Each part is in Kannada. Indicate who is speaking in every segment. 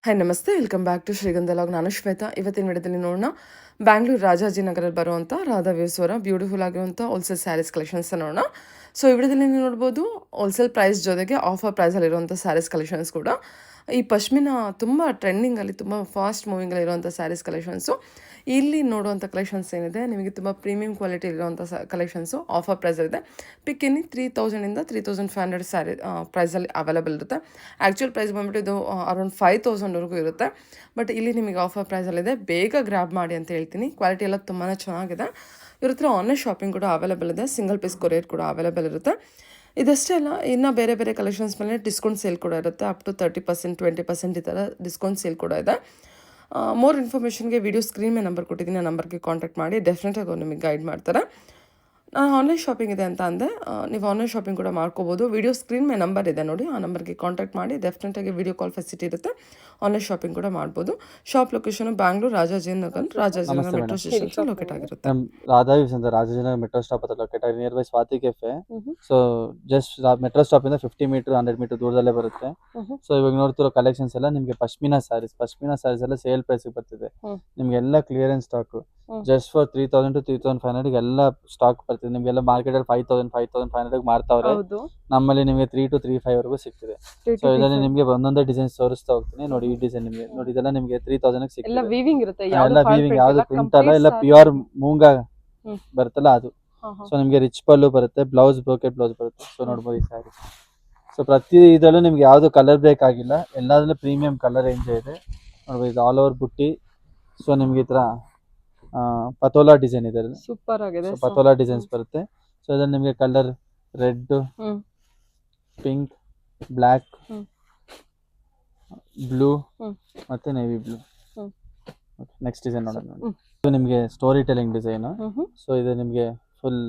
Speaker 1: ಹಾಯ್ ನಮಸ್ತೆ, ವೆಲ್ಕಮ್ ಬ್ಯಾಕ್ ಟು ಶ್ರೀಗಂಧ ಲಾಗ್. ನಾನು ಶ್ವೇತಾ. ಇವತ್ತಿನ ವಿಡಿಯೋದಲ್ಲಿ ನೋಡೋಣ ಬ್ಯಾಂಗ್ಳೂರು ರಾಜಾಜಿನಗರಲ್ಲಿ ಬರುವಂಥ ರಾಧಾ ವ್ಯೂಸ್ವರ ಬ್ಯೂಟಿಫುಲ್ ಆಗಿರುವಂಥ ಹೋಲ್ಸೇಲ್ ಸ್ಯಾರೀಸ್ ಕಲೆಕ್ಷನ್ಸ್ ನೋಡೋಣ. ಸೊ ಈ ವಿಡಿಯೋದಲ್ಲಿ ನೀವು ನೋಡ್ಬೋದು ಹೋಲ್ಸೇಲ್ ಪ್ರೈಸ್ ಜೊತೆಗೆ ಆಫರ್ ಪ್ರೈಸಲ್ಲಿರುವಂಥ ಸ್ಯಾರೀಸ್ ಕಲೆಕ್ಷನ್ಸ್ ಕೂಡ. ಈ ಪಶ್ಮಿನ ತುಂಬ ಟ್ರೆಂಡಿಂಗಲ್ಲಿ, ತುಂಬ ಫಾಸ್ಟ್ ಮೂವಿಂಗಲ್ಲಿ ಇರುವಂಥ ಸ್ಯಾರೀಸ್ ಕಲೆಕ್ಷನ್ಸು. ಇಲ್ಲಿ ನೋಡುವಂಥ ಕಲೆಕ್ಷನ್ಸ್ ಏನಿದೆ ನಿಮಗೆ ತುಂಬ ಪ್ರೀಮಿಯಂ ಕ್ವಾಲಿಟಿ ಇರುವಂಥ ಕಲೆಕ್ಷನ್ಸು ಆಫರ್ ಪ್ರೈಸಲ್ಲಿದೆ. ಪಿಕ್ ಎನಿ 3000ಇಂದ 3500 ಸ್ಯಾರಿ ಪ್ರೈಸಲ್ಲಿ ಅವೈಲೇಬಲ್ ಇರುತ್ತೆ. ಆ್ಯಕ್ಚುಯಲ್ ಪ್ರೈಸ್ ಬಂದ್ಬಿಟ್ಟು ಇದು ಅರೌಂಡ್ 5000ವರೆಗೂ ಇರುತ್ತೆ. ಬಟ್ ಇಲ್ಲಿ ನಿಮಗೆ ಆಫರ್ ಪ್ರೈಸಲ್ಲಿದೆ. ಬೇಗ ಗ್ರ್ಯಾಬ್ ಮಾಡಿ ಅಂತ ಹೇಳ್ತೀನಿ. ಕ್ವಾಲಿಟಿ ಎಲ್ಲ ತುಂಬಾ ಚೆನ್ನಾಗಿದೆ. ಇವ್ರ ಹತ್ರ ಆನ್ಲೈನ್ ಶಾಪಿಂಗ್ ಕೂಡ ಅವೈಲೇಬಲ್ ಇದೆ. ಸಿಂಗಲ್ ಪೀಸ್ ಕೊರಿಯರ್ ಕೂಡ ಅವೈಲೇಬಲ್ ಇರುತ್ತೆ. ಇದಷ್ಟೇ ಅಲ್ಲ, ಇನ್ನು ಬೇರೆ ಬೇರೆ ಕಲೆಕ್ಷನ್ಸ್ ಮೇಲೆ ಡಿಸ್ಕೌಂಟ್ ಸೇಲ್ ಕೂಡ ಇರುತ್ತೆ. ಅಪ್ ಟು 30%, 20% ಈ ಥರ ಡಿಸ್ಕೌಂಟ್ ಸೇಲ್ ಕೂಡ ಇದೆ. ಮೋರ್ ಇನ್ಫಾರ್ಮೇಷನ್ಗೆ ವಿಡಿಯೋ ಸ್ಕ್ರೀನ್ ಮೇಲೆ ನಂಬರ್ ಕೊಟ್ಟಿದ್ದೀನಿ. ಆ ನಂಬರ್ಗೆ ಕಾಂಟ್ಯಾಕ್ಟ್ ಮಾಡಿ. ಡೆಫಿನೆಟಾಗಿ ಅವ್ರು ನಿಮಗೆ ಗೈಡ್ ಮಾಡ್ತಾರೆ. ನಾನು ಆನ್ಲೈನ್ ಶಾಪಿಂಗ್ ಇದೆ ಅಂತ ಅಂದೆ. ನೀವು ಆನ್ಲೈನ್ ಶಾಪಿಂಗ್ ಕೂಡ ಮಾಡ್ಕೋಬೋದು. ವಿಡಿಯೋ ಸ್ಕ್ರೀನ್ ಮೇಲೆ ನಂಬರ್ ಇದೆ ನೋಡಿ, ಆ ನಂಬರ್ಗೆ ಕಾಂಟ್ಯಾಕ್ಟ್ ಮಾಡಿ. ಡೆಫಿನೆಟಾಗಿ ವಿಡಿಯೋ ಕಾಲ್ ಫೆಸಿಲಿಟಿ ಇರುತ್ತೆ. ಆನ್ಲೈನ್ ಶಾಪಿಂಗ್ ಕೂಡ ಮಾಡ್ಬೋದು. Shop location Bangalore Rajajinagar metro station locate ಆಗಿರುತ್ತೆ.
Speaker 2: ರಾಧಾ ವ್ಯೂಸ್ ಅಂತ ರಾಜಾಜಿನಗರ್ ಮೆಟ್ರೋ ಸ್ಟಾಪ್ ಹತ್ರ ಲೊಕೇಟ್ ಆಗಿ nearby Swathi cafe. So just metro stop ಇಂದ 50 ಮೀಟರ್ 100 ಮೀಟರ್ ದೂರದಲ್ಲೇ ಬರುತ್ತೆ. ಸೊ ಇವಾಗ ನೋಡ್ತಿರೋ ಕಲೆಕ್ಷನ್ಸ್ ಎಲ್ಲ ನಿಮಗೆ ಪಶ್ಮಿನಾ ಸ್ಯಾರೀಸ್ ಎಲ್ಲ ಸೇಲ್ ಪ್ರೈಸ್ ಬರ್ತಿದೆ. ನಿಮ್ಗೆ ಎಲ್ಲ clearance stock just for 3000 to 3500 ಎಲ್ಲ ಸ್ಟಾಕ್ ಬರ್ತಿದೆ. ನಿಮ್ಗೆಲ್ಲ ಮಾರ್ಕೆಟ್ ಅಲ್ಲಿ 5500 ಮಾರ್ತಾವ್ರೆ. ನಮ್ಮಲ್ಲಿ ನಿಮಗೆ 3 to 35 ವರೆಗೂ ಸಿಗ್ತಿದೆ. ಸೊ ಇದರಲ್ಲಿ ನಿಮ್ಗೆ ಒಂದೊಂದೇ ಡಿಸೈನ್ಸ್ ತೋರಿಸ್ತಾ ಹೋಗ್ತೀನಿ. ನೋಡಿ ಈ ಡಿಸೈನ್ ನಿಮ್ಗೆ ನೋಡಿ, ಇದೆಲ್ಲ ನಿಮ್ಗೆ 3000 ಸಿಗ್ತದೆ. ಎಲ್ಲ ವೀವಿಂಗ್, ಯಾವ್ದು ಪ್ರಿಂಟ್ ಅಲ್ಲ, ಎಲ್ಲ ಪ್ಯೂರ್ ಮೂಂಗ ಬರುತ್ತಲ್ಲ ಅದು. ಸೊ ನಿಮ್ಗೆ ರಿಚ್ ಪಲ್ಲು ಬರುತ್ತೆ, ಬ್ಲೌಸ್ ಬ್ರೋಕೆಟ್ ಬ್ಲೌಸ್ ಬರುತ್ತೆ. ಸೊ ನೋಡ್ಬೋದು ಈ ಸ್ಯಾರಿ. ಸೊ ಪ್ರತಿ ಇದರಲ್ಲೂ ನಿಮ್ಗೆ ಯಾವ್ದು ಕಲರ್ ಬ್ರೇಕ್ ಆಗಿಲ್ಲ. ಎಲ್ಲಾದ್ರಲ್ಲೂ ಪ್ರೀಮಿಯಂ ಕಲರ್ ರೇಂಜ್ ಇದೆ. ನೋಡ್ಬೋದು ಇದು ಆಲ್ ಓವರ್ ಬುಟ್ಟಿ. ಸೊ ನಿಮ್ಗೆ ಈ ತರ ಪತೋಲಾ ಡಿಸೈನ್ ಇದೆ.
Speaker 1: ಸೂಪರ್ ಆಗಿದೆ.
Speaker 2: ಪತೋಲಾ ಡಿಸೈನ್ಸ್ ಬರುತ್ತೆ. ಸೊ ಇದ್ರಲ್ಲಿ ನಿಮ್ಗೆ colour red, pink, black, blue ಮತ್ತೆ ನೇವಿ ಬ್ಲೂ. ನೆಕ್ಸ್ಟ್ ಡಿಸೈನ್ ನೋಡೋಣ. ಇದು ನಿಮಗೆ ಸ್ಟೋರಿ ಟೆಲಿಂಗ್ ಡಿಸೈನ್. ಸೊ ಇದು ನಿಮಗೆ ಫುಲ್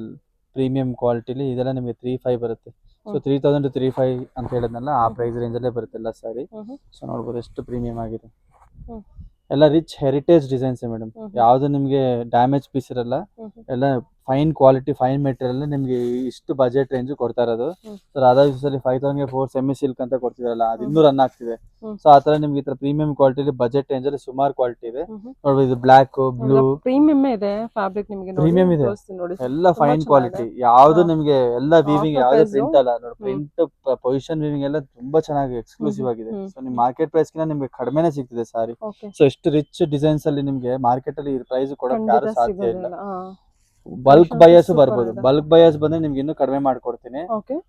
Speaker 2: ಪ್ರೀಮಿಯಂ ಕ್ವಾಲಿಟಿಲಿ. ಇದೆಲ್ಲ ನಿಮಗೆ 35 ಬರುತ್ತೆ. ಸೊ 3000 to 35 ಅಂತ ಹೇಳಿದ್ನಲ್ಲ, ಆ ಪ್ರೈಸ್ ರೇಂಜ್ ಅಲ್ಲೇ ಬರುತ್ತೆ ಎಲ್ಲ ಸ್ಯಾರಿ. ಸೊ ನೋಡ್ಬೋದು ಎಷ್ಟು ಪ್ರೀಮಿಯಂ ಆಗಿದೆ. ಎಲ್ಲ ರಿಚ್ ಹೆರಿಟೇಜ್ ಡಿಸೈನ್ಸ್ ಮೇಡಮ್. ಯಾವ್ದು ನಿಮ್ಗೆ ಡ್ಯಾಮೇಜ್ ಪೀಸ್ ಇರಲ್ಲ. ಎಲ್ಲ ಫೈನ್ ಕ್ವಾಲಿಟಿ, ಫೈನ್ ಮೆಟೀರಿಯಲ್ ನಿಮ್ಗೆ ಇಷ್ಟು ಬಜೆಟ್ ರೇಂಜ್ ಕೊಡ್ತಾ ಇರೋದು. ಸೊ ರಾಧಾ ಅಲ್ಲಿ 5000 4 ಸೆಮಿ ಸಿಲ್ಕ್ ಅಂತ ಕೊಡ್ತಿದಾರಲ್ಲ, ಅದು ಇನ್ನೂ ರನ್ ಆಗ್ತಿದೆ. ಸೊ ಆತರ ನಿಮ್ಗೆ ಈ ತರ ಪ್ರೀಮಿಯಂ ಕ್ವಾಲಿಟಿ ಬಜೆಟ್ ರೇಂಜ್ ಅಲ್ಲಿ ಸುಮಾರು ಕ್ವಾಲಿಟಿ ಇದೆ. ನೋಡ್ಬೋದು ಇದು ಬ್ಲಾಕ್, ಬ್ಲೂ,
Speaker 1: ಪ್ರೀಮಿಯಂ ಇದೆ. ಫ್ಯಾಬ್ರಿಕ್ ನಿಮಗೆ
Speaker 2: ಪ್ರೀಮಿಯಂ ಇದೆ. ಎಲ್ಲ ಫೈನ್ ಕ್ವಾಲಿಟಿ. ಯಾವ್ದು ನಿಮ್ಗೆ ಎಲ್ಲ ವೀವಿಂಗ್, ಯಾವ್ದು ಪ್ರಿಂಟ್ ಅಲ್ಲ. ನೋಡಿ ಪ್ರಿಂಟ್, ಪೊಸಿಷನ್ ವೀವಿಂಗ್ ಎಲ್ಲ ತುಂಬಾ ಚೆನ್ನಾಗಿ ಎಕ್ಸ್ಕ್ಲೂಸಿವ್ ಆಗಿದೆ. ಸೊ ನಿಮ್ ಮಾರ್ಕೆಟ್ ಪ್ರೈಸ್ ಗಿಂತ ನಿಮ್ಗೆ ಕಡಿಮೆನೆ ಸಿಗ್ತಿದೆ ಸಾರಿ. ಸೊ ಎಷ್ಟು ರಿಚ್ ಡಿಸೈನ್ಸ್ ಅಲ್ಲಿ ನಿಮ್ಗೆ ಮಾರ್ಕೆಟ್ ಅಲ್ಲಿ ಪ್ರೈಸ್ ಕೊಡೋಕೆ ಯಾರು ಸಾಧ್ಯ ಇಲ್ಲ. ಬಲ್ಕ್ ಬಯಸ್ ಬರ್ಬೋದು. ಬಲ್ಕ್ ಬಯಸ್ ಬಂದ್ರೆ ನಿಮ್ಗೆ ಇನ್ನೂ ಕಡಿಮೆ ಮಾಡ್ಕೊಡ್ತೀನಿ.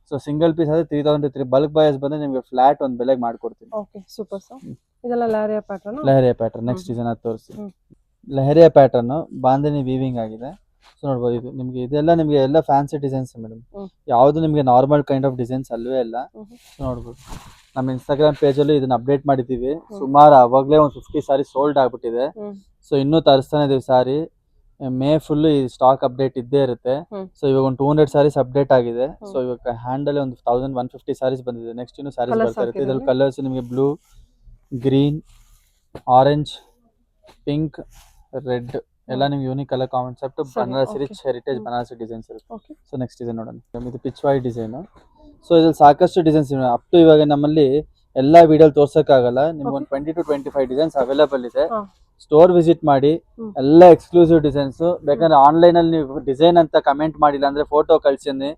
Speaker 2: ಸೊ ಸಿಂಗಲ್ ಪೀಸ್ ಆದ್ರೆ 3000 to 3. ಬಲ್ಕ್ ಬಯಸ್ ಬಂದ್ರೆ ನಿಮ್ಗೆ ಫ್ಲಾಟ್ ಒಂದ್ ಬೆಲೆಗೆ ಮಾಡ್ಕೊಡ್ತೀನಿ.
Speaker 1: Super sir. ಇದೆಲ್ಲ ಲಹರಿಯಾ ಪ್ಯಾಟರ್ನ್.
Speaker 2: ಲಹರಿಯಾ ಪ್ಯಾಟರ್ನ್ ನೆಕ್ಸ್ಟ್ ಡಿಸೈನ್ ಅದು ತೋರಿಸಿ. ಲಹರಿಯಾ ಪ್ಯಾಟರ್ನ್ ಬಾಂಧನಿ ವೀವಿಂಗ್ ಆಗಿದೆ. ಸೊ ನೋಡ್ಬೋದು ಇದು ನಿಮ್ಗೆ, ಇದೆಲ್ಲ ನಿಮ್ಗೆ ಎಲ್ಲ ಫ್ಯಾನ್ಸಿ ಡಿಸೈನ್ಸ್ ಮೇಡಮ್. ಯಾವ್ದು ನಿಮ್ಗೆ ನಾರ್ಮಲ್ ಕೈಂಡ್ ಆಫ್ ಡಿಸೈನ್ಸ್ ಅಲ್ವೇ ಅಲ್ಲ. ನೋಡ್ಬೋದು ನಮ್ಮ ಇನ್ಸ್ಟಾಗ್ರಾಮ್ ಪೇಜ್ ಅಲ್ಲಿ ಇದನ್ನ ಅಪ್ಡೇಟ್ ಮಾಡಿದೀವಿ. ಸುಮಾರು ಅವಾಗ್ಲೇ ಒಂದು 50 ಸಾರಿ ಸೋಲ್ಡ್ ಆಗ್ಬಿಟ್ಟಿದೆ. ಸೊ ಇನ್ನೂ ತರಿಸ್ತಾನೆ ಇದೀವಿ ಸಾರಿ. ಮೇ ಫುಲ್ ಈ ಸ್ಟಾಕ್ ಅಪ್ಡೇಟ್ ಇದ್ದೇ ಇರುತ್ತೆ. ಸೊ ಇವಾಗ ಒಂದು 200 ಸಾರೀಸ್ ಅಪ್ಡೇಟ್ ಆಗಿದೆ. ಸೊ ಇವಾಗ ಹ್ಯಾಂಡಲ್ ಒಂದು 1150 ಸಾರೀಸ್ ಬಂದಿದೆ. ನೆಕ್ಸ್ಟ್ ಇನ್ನು ಸಾರೀಸ್ ಬರ್ತಾ ಇರುತ್ತೆ. ಇದ್ರಲ್ಲಿ ಕಲರ್ಸ್ ನಿಮಗೆ blue, green, orange, pink, red ಎಲ್ಲ ನಿಮ್ಗೆ unique colour concept. Banarasi rich heritage Banarasi designs ಇರುತ್ತೆ. ಸೊ ನೆಕ್ಸ್ಟ್ ಡಿಸೈನ್ ನೋಡೋಣ. ಇದು ಪಿಚ್ ವೈಟ್ ಡಿಸೈನ್. ಸೊ ಇದ್ರಲ್ಲಿ ಸಾಕಷ್ಟು ಡಿಸೈನ್ಸ್ ಇವೆ. ಅಪ್ ಟು ಇವಾಗ ನಮ್ಮಲ್ಲಿ ಎಲ್ಲಾ ವಿಡಿಯೋ ತೋರ್ಸಕ್ಕಾಗಲ್ಲ. ನಿಮ್ಗೆ ಒಂದು 20 to 25 ಡಿಸೈನ್ಸ್ ಅವೈಲೇಬಲ್ ಇದೆ. ಸ್ಟೋರ್ ವಿಸಿಟ್ ಮಾಡಿ. ಎಲ್ಲ ಎಕ್ಸ್ಕ್ಲೂಸಿವ್ ಡಿಸೈನ್ಸ್. ಬೇಕಂದ್ರೆ ಆನ್ಲೈನ್ ಅಲ್ಲಿ ನೀವು ಡಿಸೈನ್ ಅಂತ ಕಮೆಂಟ್ ಮಾಡಿಲ್ಲ ಅಂದ್ರೆ ಫೋಟೋ ಕಳ್ಸಿನಿ.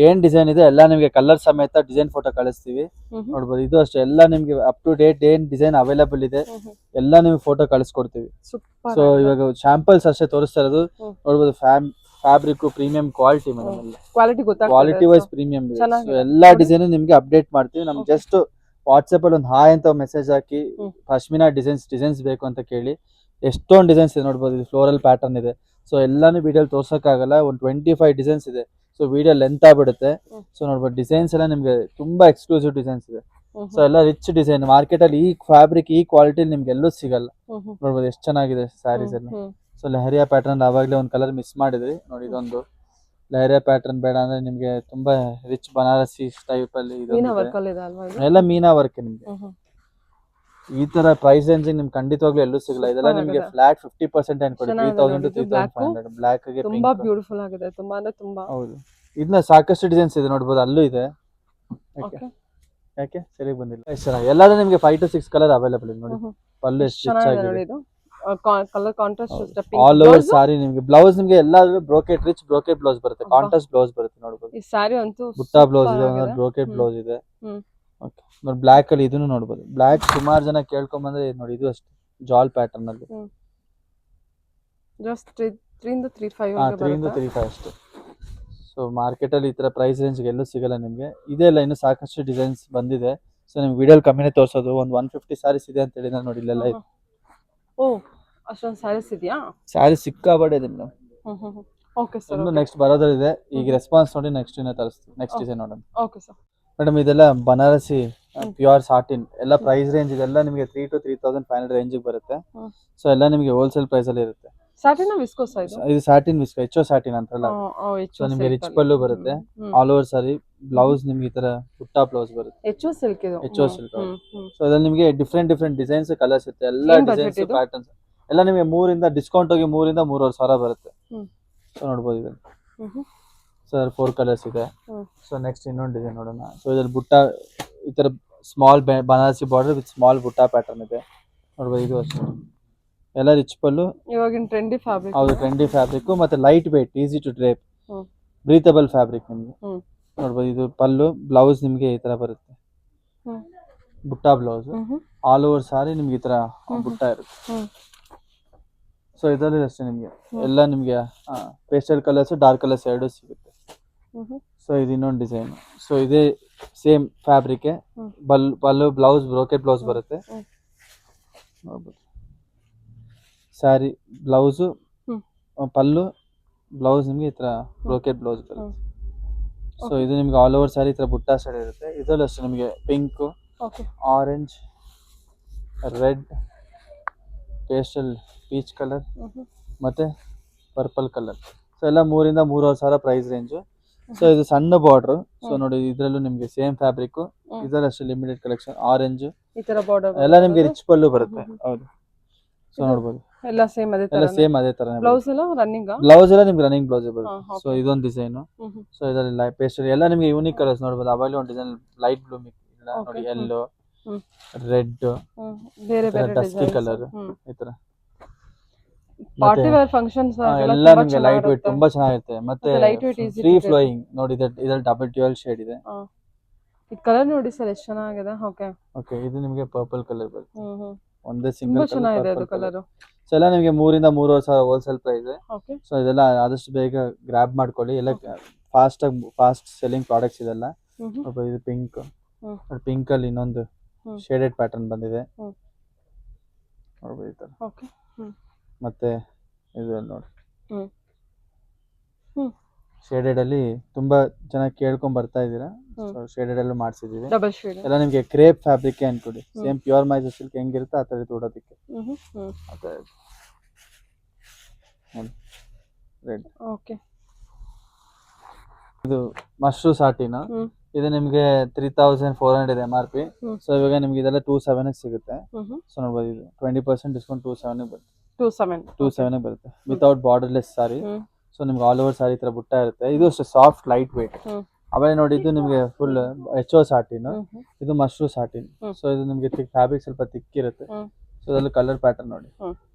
Speaker 2: ಏನ್ ಡಿಸೈನ್ ಇದೆ ಎಲ್ಲ ನಿಮ್ಗೆ ಕಲರ್ ಸಮೇತ ಡಿಸೈನ್ ಫೋಟೋ ಕಳಿಸ್ತೀವಿ. ನೋಡ್ಬೋದು ಇದು ಅಷ್ಟೇ. ಎಲ್ಲ ನಿಮ್ಗೆ ಅಪ್ ಟು ಡೇಟ್ ಏನ್ ಡಿಸೈನ್ ಅವೈಲೇಬಲ್ ಇದೆ ಎಲ್ಲ ನಿಮ್ಗೆ ಫೋಟೋ ಕಳಿಸ್ಕೊಡ್ತೀವಿ. ಸೊ ಇವಾಗ ಶಾಂಪಲ್ಸ್ ಅಷ್ಟೇ ತೋರಿಸ್ತಾ ಇರೋದು. ನೋಡ್ಬೋದು fabric premium quality madam. Quality wise premium ಇದೆ. ಸೊ ಎಲ್ಲಾ ಡಿಸೈನ್ ನಿಮ್ಗೆ ಅಪ್ಡೇಟ್ ಮಾಡ್ತೀವಿ. ನಮ್ಗೆ ಜಸ್ಟ್ ವಾಟ್ಸ್ಆಪ್ ಅಲ್ಲಿ ಒಂದು ಹಾಯ್ ಅಂತ ಮೆಸೇಜ್ ಹಾಕಿ ಪಶ್ಮಿನಾ ಡಿಸೈನ್ಸ್ ಬೇಕು ಅಂತ ಕೇಳಿ. ಎಷ್ಟೊಂದು ಡಿಸೈನ್ಸ್ ಇದೆ. ನೋಡ್ಬೋದು ಇದು ಫ್ಲೋರಲ್ ಪ್ಯಾಟರ್ನ್ ಇದೆ. ಸೊ ಎಲ್ಲಾನು ವಿಡಿಯೋ ತೋರ್ಸಕ್ಕಾಗಲ್ಲ. ಒಂದು 25 ಡಿಸೈನ್ಸ್ ಇದೆ. ಸೊ ವಿಡಿಯೋ ಲೆಂತ್ ಆಗ್ಬಿಡುತ್ತೆ. ಸೊ ನೋಡ್ಬೋದು ಡಿಸೈನ್ಸ್ ಎಲ್ಲ ನಿಮ್ಗೆ ತುಂಬಾ ಎಕ್ಸ್ಕ್ಲೂಸಿವ್ ಡಿಸೈನ್ಸ್ ಇದೆ. ಸೊ ಎಲ್ಲ ರಿಚ್ ಡಿಸೈನ್. ಮಾರ್ಕೆಟ್ ಅಲ್ಲಿ ಈ ಫ್ಯಾಬ್ರಿಕ್ ಈ ಕ್ವಾಲಿಟಿ ನಿಮ್ಗೆ ಎಲ್ಲೂ ಸಿಗಲ್ಲ. ನೋಡ್ಬೋದು ಎಷ್ಟು ಚೆನ್ನಾಗಿದೆ ಸ್ಯಾರೀಸ್ ಎಲ್ಲ. ಸೊ ಲಹರಿಯಾ ಪ್ಯಾಟರ್ನ್ ಆವಾಗಲೇ ಒಂದು ಕಲರ್ ಮಿಸ್ ಮಾಡಿದ್ರಿ ನೋಡಿ. ಇದೊಂದು ಲಹರಿಯಾ ಪ್ಯಾಟರ್ನ್ ಬೇಡ ಅಂದ್ರೆ ನಿಮ್ಗೆ ತುಂಬಾ ರಿಚ್ ಬನಾರಸಿ ಟೈಪ್ ಅಲ್ಲಿ ಎಲ್ಲ ಮೀನಾ ವರ್ಕ್. ನಿಮ್ಗೆ ಈ ತರ ಪ್ರೈಸ್ ರೇಂಜ್ ನಿಮ್ಗೆ ಖಂಡಿತವಾಗ್ಲೂ ಎಲ್ಲೂ ಸಿಗಲ್ಲ. ಇದೆಲ್ಲ ನಿಮ್ಗೆ ಫ್ಲಾಟ್ 50% ಅನ್ಕೊಳ್ಳಿ. 3000 to 3500. ಬ್ಲಾಕ್ ಗೆ
Speaker 1: ತುಂಬಾ ಬ್ಯೂಟಿಫುಲ್ ಆಗಿದೆ. ತುಂಬಾ ಅಂದ್ರೆ ತುಂಬಾ.
Speaker 2: ಹೌದು. ಇದನ್ನ ಸಾಕಷ್ಟು ಡಿಸೈನ್ಸ್ ಇದೆ. ನೋಡ್ಬೋದು ಅಲ್ಲೂ ಇದೆ. ಯಾಕೆ ಸರಿಯಾಗಿ ಬಂದಿಲ್ಲ. ಎಷ್ಟು ಚೆನ್ನಾಗಿ ಎಲ್ಲಾದ್ರೂ ನಿಮಗೆ 5 to 6 ಕಲರ್ ಅವೈಲೇಬಲ್ ಇದೆ ನೋಡಿ. ಪಲ್ಲು ಎಷ್ಟು ರಿಚ್
Speaker 1: ಚೆನ್ನಾಗಿದೆ
Speaker 2: ಆಗಿದೆ.
Speaker 1: ನೋಡಿ ಇದು ಕಲರ್ ಕಾಂಟ್ರಾಸ್ಟ್
Speaker 2: ಆಲ್ ಓವರ್ ಸಾರಿ ನಿಮಗೆ ಬ್ಲೌಸ್ ನಿಮಗೆ ಎಲ್ಲಾದ್ರೂ ಬ್ರೋಕೆಟ್ ರಿಚ್ ಬ್ರೋಕೆಟ್ ಬ್ಲೌಸ್ ಬರುತ್ತೆ, ಕಾಂಟ್ರಾಸ್ಟ್ ಬ್ಲೌಸ್ ಬರುತ್ತೆ ನೋಡಬಹುದು.
Speaker 1: ಈ ಸ್ಯಾರಿ ಅಂತೂ
Speaker 2: ಬುಟ್ಟ ಬ್ಲೌಸ್ ಇದೆ, ಬ್ರೋಕೆಟ್ ಬ್ಲೌಸ್ ಇದೆ. ಓಕೆ ನೋಡಿ ಬ್ಲಾಕ್ ಅಲ್ಲಿ ಇದನ್ನು ನೋಡಬಹುದು. ಬ್ಲಾಕ್ ಸುಮಾರು ಜನ ಕೇಳ್ಕೊಂಡ್ ಬಂದ್ರೆ ನೋಡಿ ಇದು ಅಷ್ಟೇ ಜಾಲ್ ಪ್ಯಾಟರ್ನ್ ಅಲ್ಲಿ
Speaker 1: ಜಸ್ಟ್ 3 ಇಂದ 3.5
Speaker 2: 3 ಇಂದ 3.5 ಅಷ್ಟೇ. ಸೊ ಮಾರ್ಕೆಟ್ ಅಲ್ಲಿ ಈ ತರ ಪ್ರೈಸ್ ರೇಂಜ್ ಎಲ್ಲೂ ಸಿಗಲ್ಲ ನಿಮಗೆ. ಇದೇ ಇಲ್ಲ ಇನ್ನು ಸಾಕಷ್ಟು ಡಿಸೈನ್ಸ್ ಬಂದಿದೆ. ಸೊ ನಿಮ್ಗೆ ವಿಡಿಯೋಲಿ ಕಮ್ಮಿನೇ ತೋರಿಸೋದು. ಒಂದು 150 ಸಾರೀಸ್ ಇದೆ ಅಂತ ಹೇಳಿದ್ರೆ ನೋಡಿ ಇಲ್ಲೆಲ್ಲ ಇದೆ.
Speaker 1: ಓ ಅಷ್ಟೊಂದು ಸ್ಯಾರೀಸ್ ಇದೆಯಾ?
Speaker 2: ಸ್ಯಾರಿ ಸಿಕ್ಕಾಬಡೆ ಇದೆ ಮೇಡಮ್.
Speaker 1: Okay sir.
Speaker 2: ಇನ್ನು ನೆಕ್ಸ್ಟ್ ಬರೋದಿದೆ. ಈಗ ರೆಸ್ಪಾನ್ಸ್ ನೋಡಿ ನೆಕ್ಸ್ಟ್ ಇನ್ನೂ ತರಿಸ್ತೀವಿ. ನೆಕ್ಸ್ಟ್ ಡಿಸೈನ್ ನೋಡೋಣ.
Speaker 1: Okay sir.
Speaker 2: ಮೇಡಮ್ ಇದೆಲ್ಲ ಬನಾರಸಿ ಪ್ಯೂರ್ ಸಾಟಿನ್ ಎಲ್ಲ ಪ್ರೈಸ್ ರೇಂಜ್ ಇದೆಲ್ಲ ನಿಮಗೆ 3 to 3,500 ರೇಂಜ್ ಬರುತ್ತೆ. ಸೊ ಎಲ್ಲ ನಿಮಗೆ ಹೋಲ್ಸೇಲ್ ಪ್ರೈಸ್ ಅಲ್ಲಿ ಇರುತ್ತೆ.
Speaker 1: ಸಾಟಿನ್ ವಿಸ್ಕೋಸ್
Speaker 2: ಇದು ಸಾಟಿನ್ ವಿಸ್ಕೋ ಎಚ್ ಸಾಟಿನ್ ಅಂತಾರಲ್ಲ. ಸೊ ನಿಮಗೆ ರಿಚ್ ಪಲ್ಲು ಬರುತ್ತೆ ಆಲ್ ಓವರ್ ಸಾರಿ. ಬ್ಲೌಸ್ ನಿಮ್ಗೆ ಈ ತರ ಬುಟ್ಟ ಬ್ಲೌಸ್ ಬರುತ್ತೆ.
Speaker 1: ಎಚ್ ಸಿಲ್ಕ್ ಇದು.
Speaker 2: H silk. ಸೊ ಅದ್ರಲ್ಲಿ ನಿಮಗೆ ಡಿಫ್ರೆಂಟ್ ಡಿಸೈನ್ಸ್ ಕಲರ್ಸ್ ಇರುತ್ತೆ. ಎಲ್ಲ ಡಿಸೈನ್ಸ್ ಪ್ಯಾಟರ್ನ್ಸ್ ಎಲ್ಲ ನಿಮಗೆ 3 ಇಂದ ಡಿಸ್ಕೌಂಟ್ ಹೋಗಿ 3 ಇಂದ 3.5 ಸಾವಿರ ಬರುತ್ತೆ. ಸೊ ನೋಡಬಹುದು ಇದು ಸರ್ 4 ಕಲರ್ಸ್ ಇದೆ. ಸೊ ನೆಕ್ಸ್ಟ್ ಇನ್ನೊಂದು ಡಿಸೈನ್ ನೋಡೋಣ. ಸೊ ಇದ್ರಲ್ಲಿ ಬುಟ್ಟ ಈ ತರ small Banarasi border with small butta pattern ಇದೆ ನೋಡಬಹುದು. ಇದು ಅಷ್ಟೇ ಎಲ್ಲ ರಿಚ್ ಪಲ್ಲು.
Speaker 1: ಇವಾಗಿನ ಟ್ರೆಂಡಿ ಫ್ಯಾಬ್ರಿಕ್.
Speaker 2: ಹೌದು ಟ್ರೆಂಡಿ ಫ್ಯಾಬ್ರಿಕ್ ಮತ್ತೆ light weight easy to drape breathable fabric ನಿಮ್ಗೆ ನೋಡ್ಬೋದು. ಇದು ಪಲ್ಲು. ಬ್ಲೌಸ್ ನಿಮ್ಗೆ ಈ ತರ ಬರುತ್ತೆ ಬುಟ್ಟ ಬ್ಲೌಸ್. ಆಲ್ ಓವರ್ ಸಾರಿ ನಿಮ್ಗೆ ಈ ತರ ಬುಟ್ಟ ಇರುತ್ತೆ. ಸೊ ಇದರಲ್ಲಿ ಅಷ್ಟೇ ನಿಮ್ಗೆ ಎಲ್ಲ ನಿಮ್ಗೆ ಪೇಸ್ಟಲ್ ಕಲರ್ಸ್ ಡಾರ್ಕ್ ಕಲರ್ಸ್ ಎರಡು ಸಿಗುತ್ತೆ. ಸೊ ಇದು ಇನ್ನೊಂದು ಡಿಸೈನ್. ಸೊ ಇದೇ ಸೇಮ್ ಫ್ಯಾಬ್ರಿಕ್ ಪಲ್ಲು ಬ್ಲೌಸ್ ಬ್ರೋಕೆಟ್ ಬ್ಲೌಸ್ ಬರುತ್ತೆ ನೋಡ್ಬೋದು. ಸ್ಯಾರಿ ಬ್ಲೌಸು ಪಲ್ಲು ಬ್ಲೌಸ್ ನಿಮ್ಗೆ ಈ ತರ ಬ್ರೋಕೆಟ್ ಬ್ಲೌಸ್ ಬರುತ್ತೆ. ಸೊ ಇದು ನಿಮ್ಗೆ ಆಲ್ ಓವರ್ ಸ್ಯಾರಿ ಈ ತರ ಬುಟ್ಟ ಸೈಡ್ ಇರುತ್ತೆ. ಇದರಲ್ಲೂ ಅಷ್ಟೇ ನಿಮಗೆ pink, orange, red, pastel peach colour ಮತ್ತೆ ಪರ್ಪಲ್ ಕಲರ್. ಸೊ ಎಲ್ಲ 3 ಇಂದ 3.5 ಸಾವಿರ ಪ್ರೈಸ್ ರೇಂಜ್. ಸೊ ಇದು ಸಣ್ಣ ಬಾರ್ಡರ್. ಸೊ ನೋಡಿ ಇದ್ರಲ್ಲೂ ನಿಮ್ಗೆ ಸೇಮ್ ಫ್ಯಾಬ್ರಿಕ್. ಇದರಲ್ಲಿ ಅಷ್ಟೇ ಲಿಮಿಟೆಡ್ ಕಲೆಕ್ಷನ್. ಆರೆಂಜ್
Speaker 1: ಈ ತರ ಬಾರ್ಡರ್
Speaker 2: ಎಲ್ಲ ನಿಮ್ಗೆ ರಿಚ್ ಪಲ್ಲು ಬರುತ್ತೆ. ಹೌದು ಸೊ ನೋಡಬಹುದು
Speaker 1: ಎಲ್ಲ ಸೇಮ್ ಅದೇ ತರ.
Speaker 2: ಎಲ್ಲ ಸೇಮ್ ಅದೇ ತರ.
Speaker 1: ಬ್ಲೌಸ್ ಎಲ್ಲ ರನ್ನಿಂಗ್.
Speaker 2: ಬ್ಲೌಸ್ ಎಲ್ಲ ನಿಮ್ಗೆ ರನ್ನಿಂಗ್ ಬ್ಲೌಸ್ ಬರುತ್ತೆ. ಸೊ ಇದೊಂದು ಡಿಸೈನ್. ಸೊ ಇದರಲ್ಲಿ ಪೇಸ್ಟಲ್ ಎಲ್ಲ ನಿಮ್ಗೆ ಯೂನಿಕ್ ಕಲರ್ಸ್ ನೋಡಬಹುದು. ಅವಾಗಲೇ ಒಂದು ಡಿಸೈನ್ ಲೈಟ್ ಬ್ಲೂ ಇಲ್ಲ ನೋಡಿ, ಯೆಲ್ಲೋ, ರೆಡ್,
Speaker 1: ಬೇರೆ ಬೇರೆ
Speaker 2: ಡಸ್ಕಿ ಕಲರ್ ಈ ತರ
Speaker 1: ಪಾರ್ಟಿ ವೇರ್ ಫಂಕ್ಷನ್ಸ್
Speaker 2: ಎಲ್ಲ ನಿಮ್ಗೆ ಲೈಟ್ ವೇಟ್ ತುಂಬಾ ಚೆನ್ನಾಗಿರುತ್ತೆ. ಮತ್ತೆ ಫ್ರೀ ಫ್ಲೋಯಿಂಗ್ ನೋಡಿ. ಇದರಲ್ಲಿ ಡಬಲ್ ಡ್ಯುಯಲ್ ಶೇಡ್ ಇದೆ.
Speaker 1: ಈ ಕಲರ್ ನೋಡಿ ಸರ್ ಎಷ್ಟು ಚೆನ್ನಾಗಿದೆ. ಓಕೆ
Speaker 2: ಓಕೆ ಇದು ನಿಮ್ಗೆ ಪರ್ಪಲ್ ಕಲರ್ ಬರುತ್ತೆ. ಒಂದೇ ಸಿಂಗಲ್
Speaker 1: ತುಂಬಾ ಚೆನ್ನಾಗಿದೆ ಅದು ಕಲರ್.
Speaker 2: ಸೊ ಎಲ್ಲ ನಿಮ್ಗೆ 3 ಇಂದ 3.5 ಸಾವಿರ ಹೋಲ್ಸೇಲ್ ಪ್ರೈಸ್.
Speaker 1: ಓಕೆ
Speaker 2: ಸೊ ಇದೆಲ್ಲ ಆದಷ್ಟು ಬೇಗ ಗ್ರಾಬ್ ಮಾಡ್ಕೊಳ್ಳಿ. ಎಲ್ಲ ಫಾಸ್ಟ್ ಸೆಲ್ಲಿಂಗ್ ಪ್ರಾಡಕ್ಟ್ಸ್ ಇದೆಲ್ಲ. ಇದು ಪಿಂಕ್. ಪಿಂಕ್ ಅಲ್ಲಿ ಇನ್ನೊಂದು ಶೇಡೆಡ್ ಪ್ಯಾಟರ್ನ್ ಬಂದಿದೆ ನೋಡ್ಬೋದು ಈ ತರ.
Speaker 1: ಓಕೆ
Speaker 2: ಮತ್ತೆ ಇದು ನೋಡಿ ಶೇಡೆಡ್ ಅಲ್ಲಿ ತುಂಬಾ ಚೆನ್ನಾಗಿ ಕೇಳ್ಕೊಂಡ್ ಬರ್ತಾ ಇದೀರಾ. ಶೇಡೆಡ್ ಅಲ್ಲೂ ಮಾಡಿಸಿದೀವಿ.
Speaker 1: ಡಬಲ್ ಶೇಡ್
Speaker 2: ಎಲ್ಲ ನಿಮ್ಗೆ ಕ್ರೇಪ್ ಫ್ಯಾಬ್ರಿಕ್ ಅನ್ಕೊಡಿ. ಸೇಮ್ ಪ್ಯೂರ್ ಮೈಸೂರ್ ಸಿಲ್ಕ್ ಹೆಂಗಿರುತ್ತೆ ಆ ತರ ಉಡೋದಕ್ಕೆ. ರೆಡ್.
Speaker 1: ಓಕೆ
Speaker 2: ಇದು ಮಶ್ರೂ ಸಾಟಿನ. ಇದು ನಿಮ್ಗೆ 3,400 ಇದೆ MRP. ಸೊ ಇವಾಗ ನಿಮ್ಗೆ ಇದೆಲ್ಲ 2,700 ಸಿಗುತ್ತೆ. ಸೊ ನೋಡ್ಬೋದು ಇದು 20% ಡಿಸ್ಕೌಂಟ್ 2,700 ಬರುತ್ತೆ. 2,700 ಬರುತ್ತೆ ವಿತೌಟ್ ಬಾರ್ಡರ್ಲೆಸ್ ಸಾರಿ. ಸೊ ನಿಮ್ಗೆ ಆಲ್ ಓವರ್ ಸಾರಿ ತರ ಬುಟ್ಟ ಇರುತ್ತೆ. ಇದು ಅಷ್ಟೇ ಸಾಫ್ಟ್ ಲೈಟ್ ವೇಟ್. ಆಮೇಲೆ ನೋಡಿ ಇದು ನಿಮ್ಗೆ ಫುಲ್ ಎಚ್ ಸಾಟಿನ್. ಇದು ಮಶ್ರೂ ಸಾಟಿನ್. ಸೊ ಇದು ನಿಮ್ಗೆ ಫ್ಯಾಬ್ರಿಕ್ ಸ್ವಲ್ಪ ತಿಕ್ ಇರುತ್ತೆ. ಸೊ ಅದ್ರಲ್ಲಿ ಕಲರ್ ಪ್ಯಾಟರ್ನ್ ನೋಡಿ.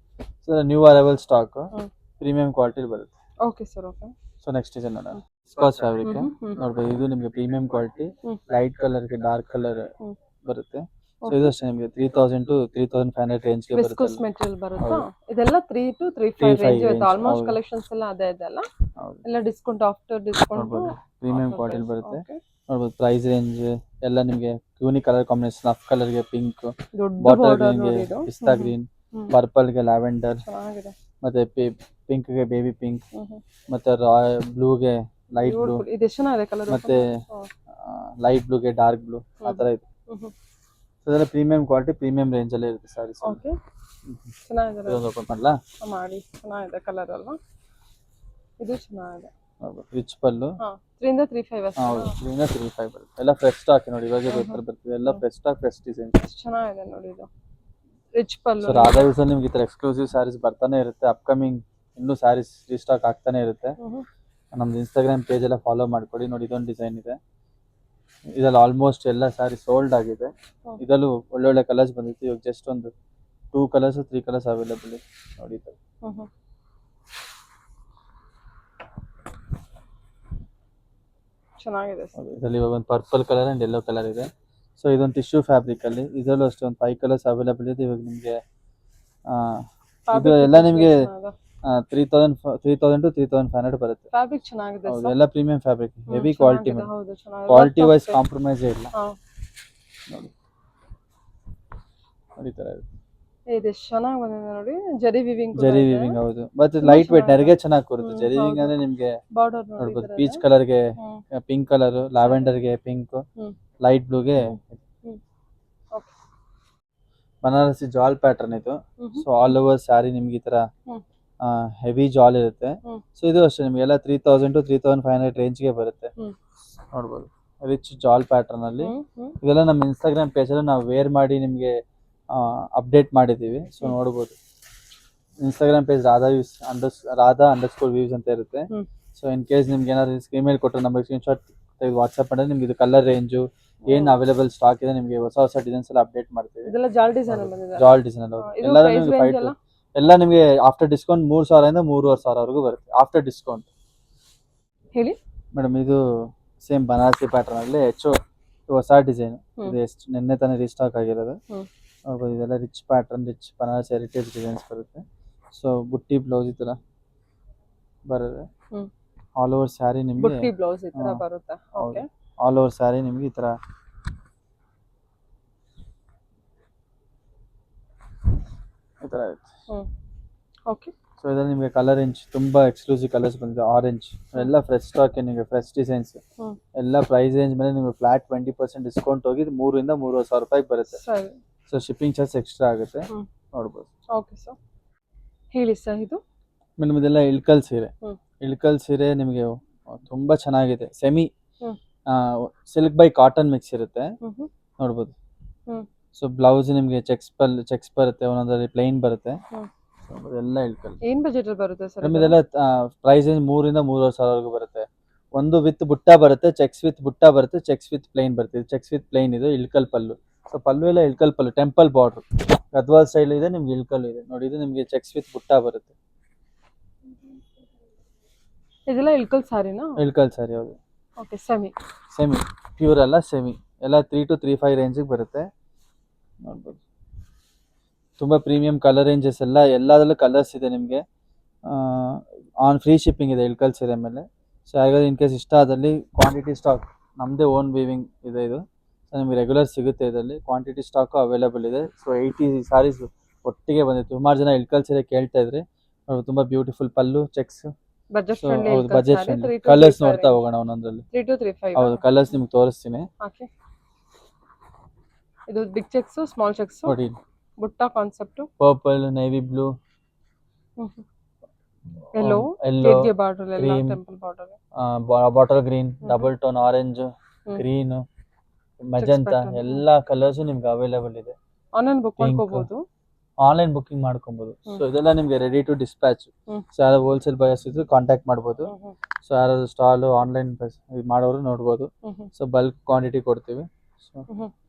Speaker 2: So new arrival stock premium quality ಬರುತ್ತೆ.
Speaker 1: Okay sir. Okay
Speaker 2: so next design ನೋಡೋಣ. ವಿಸ್ಕೋಸ್ ಫ್ಯಾಬ್ರಿಕ್ ನೋಡ್ಬೋದು. ಇದು ನಿಮ್ಗೆ ಪ್ರೀಮಿಯಂ ಕ್ವಾಲಿಟಿ ಲೈಟ್ ಕಲರ್ ಗೆ ಡಾರ್ಕ್ ಕಲರ್ ಬರುತ್ತೆ. ಸೊ ಇದು ಅಷ್ಟೇ ನಿಮಗೆ 3,000 to 3,500 ರೇಂಜ್ ಗೆ ಬರುತ್ತೆ.
Speaker 1: ವಿಸ್ಕೋಸ್ ಮೆಟೀರಿಯಲ್ ಬರುತ್ತಾ? ಇದೆಲ್ಲ 3 to 3.5 ರೇಂಜ್ ಇರುತ್ತೆ. ಆಲ್ಮೋಸ್ಟ್ ಕಲೆಕ್ಷನ್ಸ್ ಎಲ್ಲ ಅದೇ ಇದೆಲ್ಲ. ಎಲ್ಲ discount after discount
Speaker 2: premium quality ಬರುತ್ತೆ ನೋಡ್ಬೋದು. ಪ್ರೈಸ್ ರೇಂಜ್ ಎಲ್ಲ ನಿಮಗೆ unique colour combination. Of colour ಗೆ ಪಿಂಕ್, ಬಾಟಲ್ ಗ್ರೀನ್ ಗೆ ಪಿಸ್ತಾ ಗ್ರೀನ್, ಪರ್ಪಲ್ ಗೆ ಲ್ಯಾವೆಂಡರ್, ಮತ್ತೆ ಪಿಂಕ್ ಗೆ ಬೇಬಿ ಪಿಂಕ್, ಮತ್ತೆ ಬ್ಲೂ ಗೆ ಲೈಟ್ ಬ್ಲೂ,
Speaker 1: ಇದು ಚೆನ್ನಾಗಿದೆ ಕಲರ್.
Speaker 2: ಮತ್ತೆ ಲೈಟ್ ಬ್ಲೂ ಗೆ ಡಾರ್ಕ್ ಬ್ಲೂ ಆ ತರ ಇದೆ. ಅದೆಲ್ಲ ಪ್ರೀಮಿಯಂ ಕ್ವಾಲಿಟಿ ಪ್ರೀಮಿಯಂ ರೇಂಜ್ ಅಲ್ಲಿ ಇರುತ್ತೆ ಸಾರೀಸ್.
Speaker 1: ಓಕೆ ಚೆನ್ನಾಗಿದೆ.
Speaker 2: ಇದೊಂದು ಓಪನ್ ಮಾಡಲಾ?
Speaker 1: ಮಾಡಿ. ಚೆನ್ನಾಗಿದೆ ಕಲರ್ ಅಲ್ವಾ? ಇದು ಚೆನ್ನಾಗಿದೆ.
Speaker 2: ರಿಚ್ ಪಲ್ಲು.
Speaker 1: 3 ಇಂದ 3.5 ಅಷ್ಟೇ.
Speaker 2: ಹೌದು 3 ಇಂದ 3.5 ಬರುತ್ತೆ. ಎಲ್ಲ ಫ್ರೆಶ್ ಸ್ಟಾಕ್ ನೋಡಿ. ಇವಾಗ ಬರ್ತಿದೆ ಎಲ್ಲ ಫ್ರೆಶ್ ಸ್ಟಾಕ್ ಫ್ರೆಶ್ ಡಿಸೈನ್.
Speaker 1: ಚೆನ್ನಾಗಿದೆ ನೋಡಿ ಇದು ರಿಚ್ ಪಲ್ಲು.
Speaker 2: ಸೊ ರಾಧಾ ವಿಲ್ಸನ್ ನಿಮ್ಗೆ ಈ ತರ ಎಕ್ಸ್ಕ್ಲೂಸಿವ್ ಸಾರೀಸ್ ಬರ್ತಾನೆ ಇರುತ್ತೆ. ಅಪ್ಕಮಿಂಗ್ ಇನ್ನೂ ಸಾರೀಸ್ ರೀಸ್ಟಾಕ್ ಆಗ್ತಾನೆ ಇರುತ್ತೆ. ನಮ್ದು ಇನ್ಸ್ಟಾಗ್ರಾಮ್ ಪೇಜ್ ಎಲ್ಲ ಫಾಲೋ ಮಾಡ್ಕೊಳ್ಳಿ. ನೋಡಿ ಇದೊಂದು ಡಿಸೈನ್ ಇದೆ. ಇದ್ರಲ್ಲಿ ಆಲ್ಮೋಸ್ಟ್ ಎಲ್ಲ ಸಾರಿ ಸೋಲ್ಡ್ ಆಗಿದೆ.
Speaker 1: ಹ್ಮ್.
Speaker 2: ಇದರಲ್ಲೂ ಒಳ್ಳೊಳ್ಳೆ ಕಲರ್ಸ್ ಬಂದಿತ್ತು. ಇವಾಗ ಜಸ್ಟ್ ಒಂದು 2 ಕಲರ್ಸ್ 3 ಕಲರ್ಸ್ ಅವೈಲೇಬಲ್ ಇದೆ ನೋಡಿ ಈ ಥರ.
Speaker 1: ಚೆನ್ನಾಗಿದೆ ಸರ್.
Speaker 2: ಇದರಲ್ಲಿ ಇವಾಗ ಒಂದು purple colour and yellow colour ಇದೆ. ಸೊ ಇದೊಂದು ಟಿಶ್ಯೂ ಫ್ಯಾಬ್ರಿಕ್ ಅಲ್ಲಿ ಇದರಲ್ಲೂ ಅಷ್ಟೇ ಒಂದು 5 ಕಲರ್ಸ್ ಅವೈಲೇಬಲ್ ಇದೆ. ಇವಾಗ ನಿಮಗೆ ಇದು ಎಲ್ಲ ನಿಮಗೆ 3000 to 3500 ಬರುತ್ತೆ.
Speaker 1: ಫ್ಯಾಬ್ರಿಕ್ ಚೆನ್ನಾಗಿದೆ
Speaker 2: ಹೌದು,
Speaker 1: ಸರ್.
Speaker 2: ಎಲ್ಲ ಪ್ರೀಮಿಯಂ ಫ್ಯಾಬ್ರಿಕ್, ಹೆವಿ ಕ್ವಾಲಿಟಿ
Speaker 1: ಚೆನ್ನಾಗಿದೆ,
Speaker 2: ಮೇಡಮ್.
Speaker 1: ಹೌದು ಚೆನ್ನಾಗಿದೆ.
Speaker 2: ಕ್ವಾಲಿಟಿ ವೈಸ್ ಕಾಂಪ್ರಮೈಸ್ ಇಲ್ಲ
Speaker 1: ಹಾ.
Speaker 2: ನೋಡಿ. ನೋಡಿ ಈ ತರ ಇದೆ.
Speaker 1: ಇದು ಚೆನ್ನಾಗಿ ಬಂದಿದೆ ನೋಡಿ, ಜರಿ ವಿವಿಂಗ್
Speaker 2: ಜರಿ ವೀವಿಂಗ್, ಹೌದು. ಮತ್ತೆ
Speaker 1: ತುಂಬಾ
Speaker 2: ಲೈಟ್ ವೇಟ್,
Speaker 1: ಚೆನ್ನಾಗಿದೆ.
Speaker 2: ನೆರಿಗೆ ಚೆನ್ನಾಗಿ ಕೂರುತ್ತೆ.
Speaker 1: ಹ್ಮ್,
Speaker 2: ಜರಿ ವೀವಿಂಗ್
Speaker 1: ಹೌದು.
Speaker 2: ಅಂದ್ರೆ ನಿಮ್ಗೆ
Speaker 1: ಬಾರ್ಡರ್ ನೋಡಿ
Speaker 2: ನೋಡ್ಬೋದು,
Speaker 1: ಈ ತರ
Speaker 2: ಪೀಚ್
Speaker 1: ಇದೆ.
Speaker 2: ಕಲರ್ಗೆ
Speaker 1: ಹ್ಮ್.
Speaker 2: ಪಿಂಕ್ ಕಲರ್, ಲ್ಯಾವೆಂಡರ್ಗೆ ಪಿಂಕ್,
Speaker 1: ಹ್ಮ್.
Speaker 2: ಲೈಟ್ ಬ್ಲೂಗೆ
Speaker 1: ಓಕೆ.
Speaker 2: ಬನಾರಸಿ ಜಾಲ್ ಪ್ಯಾಟರ್ನ್ ಇದು. ಸೊ ಆಲ್ ಓವರ್ ಸ್ಯಾರಿ ನಿಮ್ಗೆ ಈ ತರ
Speaker 1: ಹ್ಮ್.
Speaker 2: ಹೆವಿ ಜಾಲ್ ಇರುತ್ತೆ.
Speaker 1: ಹ್ಮ್.
Speaker 2: ಸೊ ಇದು ಅಷ್ಟೇ ನಿಮ್ಗೆಲ್ಲ 3000 to 3500 ರೇಂಜ್ಗೆ ಬರುತ್ತೆ.
Speaker 1: ಹ್ಮ್.
Speaker 2: ನೋಡ್ಬೋದು, ರಿಚ್ ಜಾಲ್ ಪ್ಯಾಟರ್ನ್ ಅಲ್ಲಿ.
Speaker 1: ಹ್ಮ್.
Speaker 2: ಇದೆಲ್ಲ ನಮ್ಮ ಇನ್ಸ್ಟಾಗ್ರಾಮ್ ಪೇಜ್ ಅಲ್ಲಿ ನಾವು ವೇರ್ ಮಾಡಿ ನಿಮ್ಗೆ ಅಪ್ಡೇಟ್ ಮಾಡಿದ್ದೀವಿ. ಸೊ ನೋಡ್ಬೋದು, Instagram page Radha underscore views ಅಂತ ಇರುತ್ತೆ.
Speaker 1: ಹ್ಮ್.
Speaker 2: ಸೊ ಇನ್ ಕೇಸ್ ನಿಮ್ಗೆ ಏನಾದ್ರು ಇಮೇಲ್ ಕೊಟ್ಟರೆ ನಮಗೆ ಸ್ಕ್ರೀನ್ಶಾಟ್ ತೆಗೆದು ವಾಟ್ಸ್ಆಪ್ ಮಾಡಿದ್ರೆ ನಿಮ್ಗೆ ಇದು ಕಲರ್ ರೇಂಜು ಏನ್ ಅವೈಲೇಬಲ್ ಸ್ಟಾಕ್ ಇದೆ ನಿಮ್ಗೆ ಹೊಸ ಹೊಸ ಡಿಸೈನ್ಸ್ ಎಲ್ಲ ಅಪ್ಡೇಟ್ ಮಾಡ್ತೀವಿ.
Speaker 1: ಇದೆಲ್ಲ ಜಾಲ್ ಡಿಸೈನ್ ಬಂದಿದೆ.
Speaker 2: ಜಾಲ್ ಡಿಸೈನ್ ಎಲ್ಲ
Speaker 1: ಇದು
Speaker 2: ಎಲ್ಲರೂ
Speaker 1: price
Speaker 2: ನಿಮ್ಗೆ
Speaker 1: range ಎಲ್ಲ?
Speaker 2: ಎಲ್ಲ ನಿಮಗೆ ಆಫ್ಟರ್ ಡಿಸ್ಕೌಂಟ್ 3000 ಇಂದ 3500 ವರೆಗೂ ಬರುತ್ತೆ ಆಫ್ಟರ್ ಡಿಸ್ಕೌಂಟ್.
Speaker 1: ಹೇಳಿ
Speaker 2: ಮೇಡಮ್, ಇದು ಸೇಮ್ ಬನಾರಸಿ ಪ್ಯಾಟರ್ನ್ ಅಲ್ಲಿ ಹೊಸ ಡಿಸೈನ್. ಇದು ಎಷ್ಟು ನಿನ್ನೆ ತಾನೇ ರೀಸ್ಟಾಕ್ ಆಗಿರೋದು. ನೋಡ್ಬೋದು, ಇದೆಲ್ಲ rich pattern, rich Banarasi heritage designs ಬರುತ್ತೆ. ಸೊ ಬುಟ್ಟಿ ಬ್ಲೌಸ್ ಈ ತರ ಬರುತ್ತೆ. ಆಲ್ ಓವರ್ ಸ್ಯಾರಿ ನಿಮ್ಗೆ
Speaker 1: ಬುಟ್ಟಿ ಬ್ಲೌಸ್ ಈ ತರ ಬರುತ್ತೆ. ಓಕೆ.
Speaker 2: ಆಲ್ ಓವರ್ ಸ್ಯಾರಿ ನಿಮ್ಗೆ ಈ ತರ ಇರುತ್ತೆ.
Speaker 1: ಓಕೆ.
Speaker 2: ಸೊ ಇದರಲ್ಲಿ ನಿಮಗೆ ಕಲರ್ ರೇಂಜ್ ತುಂಬಾ ಎಕ್ಸ್ಕ್ಲೂಸಿವ್ ಕಲರ್ಸ್ ಬಂದಿದೆ. ಆರೆಂಜ್ ಎಲ್ಲ ಫ್ರೆಶ್ ಸ್ಟಾಕ್, ನಿಮಗೆ ಫ್ರೆಶ್ ಡಿಸೈನ್ಸ್. ಎಲ್ಲ ಪ್ರೈಸ್ ರೇಂಜ್ ಮೇಲೆ ನಿಮಗೆ ಫ್ಲಾಟ್ 20% ಡಿಸ್ಕೌಂಟ್ ಹೋಗಿ 3 ಇಂದ 3500 ರೂಪಾಯಿಗೆ ಬರುತ್ತೆ. ಸೊ ಶಿಪ್ಪಿಂಗ್ ಚಾರ್ಜ್ ಎಕ್ಸ್ಟ್ರಾ ಆಗುತ್ತೆ. ನೋಡ್ಬೋದು.
Speaker 1: ಓಕೆ ಸರ್, ಹೇಳಿ ಸರ್. ಇದು
Speaker 2: ಮೇಡಮ್ ಇದೆಲ್ಲ ಇಳ್ಕಲ್ ಸೀರೆ. ಇಳ್ಕಲ್ ಸೀರೆ ನಿಮಗೆ ತುಂಬಾ ಚೆನ್ನಾಗಿದೆ. Semi silk by cotton mix ಇರುತ್ತೆ. ನೋಡ್ಬೋದು. ಸೊ ಬ್ಲೌಸ್ ನಿಮಗೆ ಚೆಕ್ಸ್ ಬರುತ್ತೆ, ಒಂದೊಂದರಲ್ಲಿ ಪ್ಲೈನ್ ಬರುತ್ತೆ. ಎಲ್ಲ ಇಳ್ಕಲ್.
Speaker 1: ಏನ್ ಬಜೆಟ್ ಬರುತ್ತೆ ಸರ್?
Speaker 2: ಮೇಡಮ್ ಇದೆಲ್ಲ ಪ್ರೈಸ್ 3 ಇಂದ 3500 ವರೆಗೂ ಬರುತ್ತೆ. ಒಂದು ವಿತ್ ಬುಟ್ಟ ಬರುತ್ತೆ, ಚೆಕ್ಸ್ ವಿತ್ ಬುಟ್ಟ ಬರುತ್ತೆ, ಚೆಕ್ಸ್ ವಿತ್ ಪ್ಲೈನ್ ಬರುತ್ತೆ. ಚೆಕ್ಸ್ ವಿತ್ ಪ್ಲೈನ್ ಇದು ಇಳ್ಕಲ್ ಪಲ್ಲು. ಸೊ ಪಲ್ಲು ಎಲ್ಲ ಇಳ್ಕಲ್ ಪಲ್ಲು, ಟೆಂಪಲ್ ಬಾರ್ಡರ್, ಗದ್ವಾಲ್ ಸ್ಟೈಲ್ ಇದೆ. ನಿಮ್ಗೆ ಇಳ್ಕಲ್ ಇದೆ ನೋಡಿ. ಇದು ನಿಮ್ಗೆ ಚೆಕ್ಸ್ ವಿತ್ ಬುಟ್ಟ ಬರುತ್ತೆ.
Speaker 1: ಇದೆಲ್ಲ ಇಳ್ಕಲ್ ಸಾರಿನಾ?
Speaker 2: ಇಳ್ಕಲ್ ಸಾರಿ, ಹೌದು.
Speaker 1: ಓಕೆ. ಸೆಮಿ
Speaker 2: ಪ್ಯೂರ್ ಅಲ್ಲ, ಸೆಮಿ. ಎಲ್ಲ 3 to 35 ರೇಂಜಿಗೆ ಬರುತ್ತೆ. ನೋಡ್ಬೋದು, ತುಂಬ ಪ್ರೀಮಿಯಂ ಕಲರ್ ರೇಂಜಸ್ ಎಲ್ಲದರಲ್ಲೂ ಕಲರ್ಸ್ ಇದೆ ನಿಮಗೆ. ಆನ್ ಫ್ರೀ ಶಿಪ್ಪಿಂಗ್ ಇದೆ ಇಳ್ಕಲ್ ಸೀರೆ ಮೇಲೆ. ಸೊ ಹಾಗಾಗಿ ಇನ್ ಕೇಸ್ ಇಷ್ಟ ಆದಲ್ಲಿ ಕ್ವಾಂಟಿಟಿ ಸ್ಟಾಕ್ ನಮ್ಮದೇ ಓನ್ ವೀವಿಂಗ್ ಇದೆ ಇದು. ಸೊ ನಿಮಗೆ ರೆಗ್ಯುಲರ್ ಸಿಗುತ್ತೆ. ಇದರಲ್ಲಿ ಕ್ವಾಂಟಿಟಿ ಸ್ಟಾಕು ಅವೈಲೇಬಲ್ ಇದೆ. ಸೊ 80 ಸಾರೀಸ್ ಒಟ್ಟಿಗೆ ಬಂದಿತ್ತು. ಸುಮಾರು ಜನ ಇಳ್ಕಲ್ ಸೀರೆ ಕೇಳ್ತಾ ಇದ್ರಿ. ತುಂಬ ಬ್ಯೂಟಿಫುಲ್ ಪಲ್ಲು, ಚೆಕ್ಸ್.
Speaker 1: ಬಜೆಟ್
Speaker 2: ಹೌದು, ಬಜೆಟ್ ಫ್ರೆಂಡ್ಲಿ. ಕಲರ್ಸ್ ನೋಡ್ತಾ ಹೋಗೋಣ ಒಂದೊಂದ್ರಲ್ಲಿ.
Speaker 1: 3 to 35.
Speaker 2: ಹೌದು, ಕಲರ್ಸ್ ನಿಮ್ಗೆ ತೋರಿಸ್ತೀನಿ.
Speaker 1: ಓಕೆ. ಇದು ಬಿಗ್ ಚೆಕ್ಸ್, ಸ್ಮಾಲ್ ಚೆಕ್ಸ್,
Speaker 2: ನೋಡಿ.
Speaker 1: Butta concept.
Speaker 2: Purple, navy blue,
Speaker 1: yellow, ಕೆಗೆ ಬಾರ್ಡರ್ ಎಲ್ಲ temple border,
Speaker 2: bottle green, double tone orange, green, magenta, ಎಲ್ಲಾ ಕಲರ್ಸ್ ನಿಮ್ಗೆ ಅವೈಲೇಬಲ್ ಇದೆ.
Speaker 1: ಆನ್ಲೈನ್ ಬುಕ್ ಮಾಡ್ಕೋಬಹುದು.
Speaker 2: ಆನ್ಲೈನ್ ಬುಕಿಂಗ್ ಮಾಡ್ಕೊಬಹುದು. ಸೊ ಇದೆಲ್ಲ ನಿಮ್ಗೆ ರೆಡಿ ಟು ಡಿಸ್ಪ್ಯಾಚ್. ಸೊ ಯಾರು ಹೋಲ್ಸೇಲ್ ಬಯರ್ಸ್ ಇದ್ರು ಕಾಂಟ್ಯಾಕ್ಟ್ ಮಾಡ್ಬೋದು. ಸೊ ಯಾರಾದ್ರು ಸ್ಟಾಲ್ ಆನ್ಲೈನ್ ಮಾಡೋರು ನೋಡ್ಬೋದು. ಸೊ ಬಲ್ಕ್ ಕ್ವಾಂಟಿಟಿ ಕೊಡ್ತೀವಿ.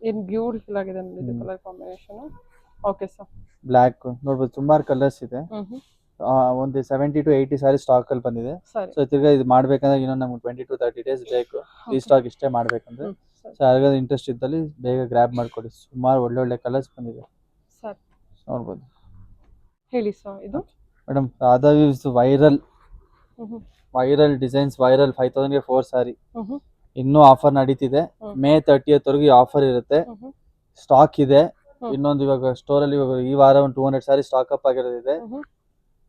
Speaker 1: ಏನ್ ಬ್ಯೂಟಿಫುಲ್ ಆಗಿದೆ ನೋಡಿ colour combination. Okay sir.
Speaker 2: Black ನೋಡ್ಬೋದು, ಸುಮಾರು ಕಲರ್ಸ್ ಇದೆ. ಒಂದು 70 to 80 ಸಾರಿ ಸ್ಟಾಕ್ ಅಲ್ಲಿ ಬಂದಿದೆ. ಸೊ ತಿರ್ಗಾ ಇದು ಮಾಡ್ಬೇಕಂದ್ರೆ ಇನ್ನೊಂದು ನಮ್ಗೆ 20 to 30 ಡೇಸ್ ಬೇಕು ಈ ಸ್ಟಾಕ್ ಇಷ್ಟೇ ಮಾಡ್ಬೇಕಂದ್ರೆ. ಸೊ ಯಾರಿಗಾದ್ರು ಇಂಟ್ರೆಸ್ಟ್ ಇದ್ದಲ್ಲಿ ಬೇಗ ಗ್ರ್ಯಾಬ್ ಮಾಡ್ಕೊಡಿ. ಸುಮಾರು ಒಳ್ಳೊಳ್ಳೆ ಕಲರ್ಸ್ ಬಂದಿದೆ. ನೋಡ್ಬೋದು.
Speaker 1: ಹೇಳಿ ಸರ್. ಇದು
Speaker 2: madam Radha views viral designs, viral 5000 ಗೆ 4 ಸಾರಿ. ಇನ್ನೂ ಆಫರ್ ನಡೀತಿದೆ. May 30th ವರೆಗೂ ಈ ಆಫರ್ ಇರುತ್ತೆ. ಸ್ಟಾಕ್ ಇದೆ. ಇನ್ನೊಂದು ಇವಾಗ ಸ್ಟೋರ್ ಅಲ್ಲಿ ಈ ವಾರ ಒಂದು 200 ಸಾರಿ ಸ್ಟಾಕ್ ಅಪ್ ಆಗಿರೋದಿದೆ.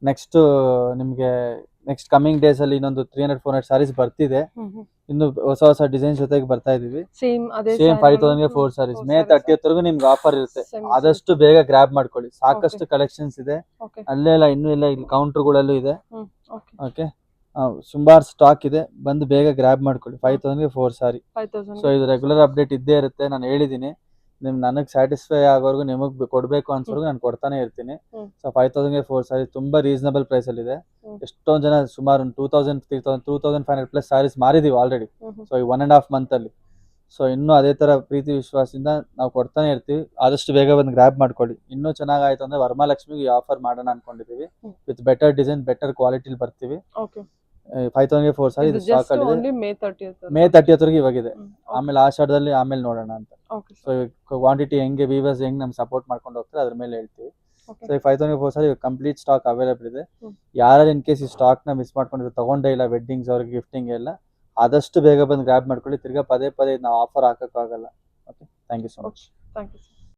Speaker 2: ನೆಕ್ಸ್ಟ್ ನಿಮ್ಗೆ ನೆಕ್ಸ್ಟ್ ಕಮಿಂಗ್ ಡೇಸ್ ಅಲ್ಲಿ ಇನ್ನೊಂದು 300-400 ಸಾರೀಸ್ ಬರ್ತಿದೆ. ಇನ್ನು ಹೊಸ ಹೊಸ ಡಿಸೈನ್ಸ್ ಜೊತೆಗೆ ಬರ್ತಾ ಇದೀವಿ. ಸೇಮ್ 5000 ಗೆ 4 ಸಾರೀಸ್. May 30th ವರೆಗೂ ನಿಮ್ಗೆ ಆಫರ್ ಇರುತ್ತೆ. ಆದಷ್ಟು ಬೇಗ ಗ್ರ್ಯಾಬ್ ಮಾಡ್ಕೊಳ್ಳಿ. ಸಾಕಷ್ಟು ಕಲೆಕ್ಷನ್ಸ್ ಇದೆ. ಅಲ್ಲೆಲ್ಲ ಇನ್ನೂ ಇಲ್ಲ, ಇಲ್ಲಿ ಕೌಂಟರ್ಗಳಲ್ಲೂ ಇದೆ. ಓಕೆ, ಸುಮಾರು ಸ್ಟಾಕ್ ಇದೆ. ಬಂದು ಬೇಗ ಗ್ರ್ಯಾಬ್ ಮಾಡ್ಕೊಳ್ಳಿ. 5000 ಗೆ 4 ಸಾರಿ. ಸೊ ಇದು ರೆಗ್ಯುಲರ್ ಅಪ್ಡೇಟ್ ಇದ್ದೇ ಇರುತ್ತೆ. ನಾನು ಹೇಳಿದೀನಿ, ನನಗೆ ಸ್ಯಾಟಿಸ್ಫೈ ಆಗೋವರೆಗೂ ನಿಮಗೆ ಕೊಡಬೇಕು ಅನ್ಸೋರ್ಗು ನಾನು ಕೊಡ್ತಾನೆ ಇರ್ತೀನಿ. ಸೊ 5000 ಗೆ 4 ಸಾರಿ ತುಂಬಾ ರೀಸನಬಲ್ ಪ್ರೈಸ್ ಅಲ್ಲಿ ಇದೆ. ಎಷ್ಟೊಂದು ಜನ ಸುಮಾರು 2000, 3000, 2500 ಪ್ಲಸ್ ಸಾರೀಸ್ ಮಾರಿದೀವಿ ಆಲ್ರೆಡಿ. ಸೊ ಈ 1.5 ಮಂತ್ ಅಲ್ಲಿ. ಸೊ ಇನ್ನೂ ಅದೇ ತರ ಪ್ರೀತಿ ವಿಶ್ವಾಸದಿಂದ ನಾವು ಕೊಡ್ತಾನೆ ಇರ್ತೀವಿ. ಆದಷ್ಟು ಬೇಗ ಬಂದು ಗ್ರ್ಯಾಬ್ ಮಾಡ್ಕೊಳ್ಳಿ. ಇನ್ನೂ ಚೆನ್ನಾಗಾಯ್ತು ಅಂದ್ರೆ ವರಮಹಾಲಕ್ಷ್ಮಿಗೆ ಈ ಆಫರ್ ಮಾಡೋಣ ಅನ್ಕೊಂಡಿದೀವಿ. ವಿತ್ ಬೆಟರ್ ಡಿಸೈನ್, ಬೆಟರ್ ಕ್ವಾಲಿಟಿಲಿ ಬರ್ತೀವಿ.
Speaker 1: ಓಕೆ.
Speaker 2: 5,000 4 ಸಾರಿ
Speaker 1: ಇದು
Speaker 2: ಇದು ಸ್ಟಾಕ್
Speaker 1: ಜಸ್ಟ್
Speaker 2: ಅಲ್ಲಿ ಇದೆ.
Speaker 1: Only May 30th.
Speaker 2: May 30th ವರೆಗೆ ಇವಾಗಿದೆ.
Speaker 1: ಓಕೆ.
Speaker 2: ಆಮೇಲೆ ಆಷಾಢದಲ್ಲಿ ಆಮೇಲೆ ನೋಡೋಣ ಅಂತ.
Speaker 1: ಓಕೆ
Speaker 2: ಸೊ ಕ್ವಾಂಟಿಟಿ ಹೆಂಗೆ ವೀವರ್ಸ್ ಹೆಂಗ್ ನಮ್ಗೆ ಸಪೋರ್ಟ್ ಮಾಡ್ಕೊಂಡು ಹೋಗ್ತಾರೆ ಅದ್ರ ಮೇಲೆ ಹೇಳ್ತೀವಿ.
Speaker 1: ಓಕೆ.
Speaker 2: ಸೊ 5,000 4 ಸಾರಿ ಕಂಪ್ಲೀಟ್ ಸ್ಟಾಕ್ ಅವೈಲೇಬಲ್ ಇದೆ.
Speaker 1: ಹ್ಮ್.
Speaker 2: ಯಾರು ಇನ್ ಕೇಸ್ ಈ ಸ್ಟಾಕ್ ನ ಮಿಸ್ ಮಾಡ್ಕೊಂಡಿದ್ರು, ತಗೊಂಡೇ ಇಲ್ಲ ವೆಡ್ಡಿಂಗ್ಸ್ ಅವ್ರಿಗೆ ಗಿಫ್ಟಿಂಗ್ ಎಲ್ಲ, ಆದಷ್ಟು ಬೇಗ ಬಂದು ಗ್ರ್ಯಾಬ್ ಮಾಡ್ಕೊಳ್ಳಿ. ತಿರ್ಗಾ ಪದೇ ಪದೇ ನಾವು ಆಫರ್ ಹಾಕಕ್ಕಾಗಲ್ಲ. Okay, thank you so much.
Speaker 1: Thank you.